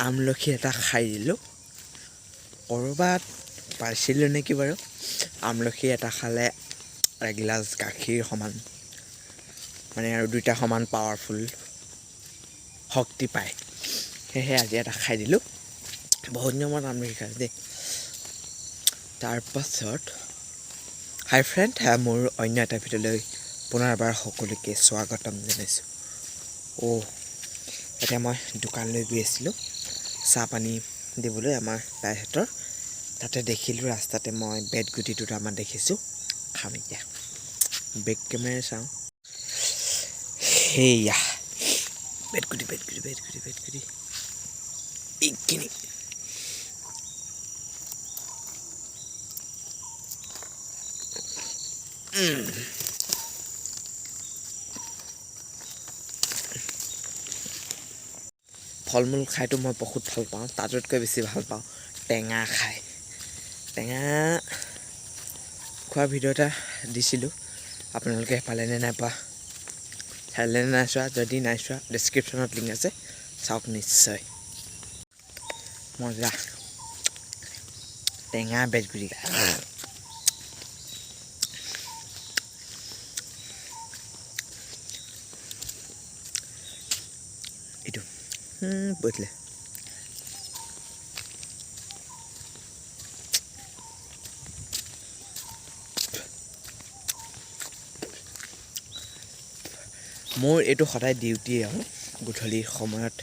আমলখি এটা খাই দিলোঁ ক'ৰবাত পাইছিলোঁ নেকি বাৰু আমলখি এটা খালে এগিলাচ গাখীৰ সমান মানে আৰু দুইটা সমান পাৱাৰফুল শক্তি পায় সেয়েহে আজি এটা খাই দিলোঁ বহুত দিনৰ আমলখি খাইছোঁ দেই তাৰপাছত হাই ফ্ৰেণ্ড মোৰ অন্য এটা ভিডিঅ'লৈ পুনৰ এবাৰ সকলোকে স্বাগতম জনাইছোঁ এতিয়া মই দোকানলৈ গৈ আছিলোঁ চাহ পানী দিবলৈ আমাৰ বাইহঁতৰ তাতে দেখিলোঁ ৰাস্তাতে মই বেতগুটি দুটামান দেখিছোঁ খাম এতিয়া বেক কেমেৰা চাওঁ সেয়া বেতগুটি এইখিনি ফল মূল খাইতো মই বহুত ভাল পাওঁ তাতকৈ বেছি ভাল পাওঁ টেঙা খাই টেঙা খোৱা ভিডিঅ' এটা দিছিলোঁ আপোনালোকে পালেনে নাই পোৱা চালেনে নাই চোৱা যদি নাই চোৱা ডেছক্ৰিপশ্যনত লিংক আছে চাওক নিশ্চয় মজা টেঙা বেতগুটি এইটো বদলে মোৰ এইটো সদায় ডিউটি আৰু গধূলি সময়ত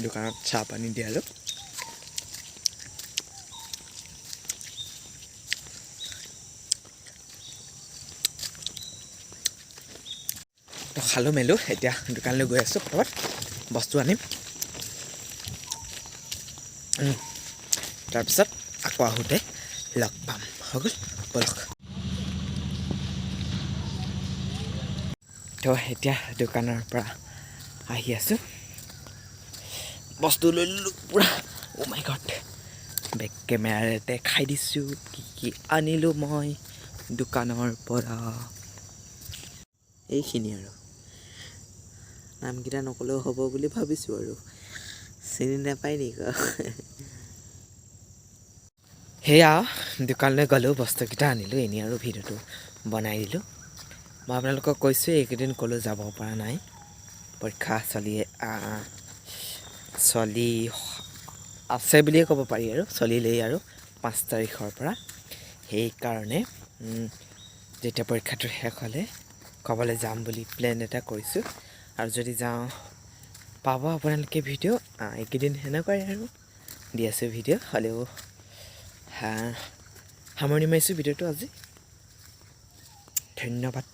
দোকানত চাহ পানী দিয়ালোঁ তো খালোঁ মেলোঁ এতিয়া দোকানলৈ গৈ আছোঁ ক'ৰবাত বস্তু আনিম তাৰপিছত আকৌ আহোঁতে লগ পাম হৈ গ'ল ব'লক তো এতিয়া দোকানৰ পৰা আহি আছোঁ বস্তু লৈ ল'লোঁ পূৰা মাই গড বেক কেমেৰাতে খাই দিছোঁ কি আনিলোঁ মই দোকানৰ পৰা এইখিনি আৰু নামকেইটা নকলেও হ'ব বুলি ভাবিছোঁ আৰু চিনি নাপায় নেকি সেয়া দোকানলৈ গ'লোঁ বস্তুকেইটা আনিলোঁ এনেই আৰু ভিডিঅ'টো বনাই দিলোঁ মই আপোনালোকক কৈছোঁ এইকেইদিন ক'লৈ যাব পৰা নাই পৰীক্ষা চলি আছে বুলিয়ে ক'ব পাৰি আৰু চলিলেই আৰু 5 তাৰিখৰ পৰা সেইকাৰণে যেতিয়া পৰীক্ষাটো শেষ হ'লে ক'বলৈ যাম বুলি প্লেন এটা কৰিছোঁ আৰু যদি যাওঁ পাব আপোনালোকে ভিডিঅ' এইকেইদিন সেনেকুৱাই আৰু দি আছোঁ ভিডিঅ' হ'লেও সামৰণি মাৰিছোঁ ভিডিঅ'টো আজি ধন্যবাদ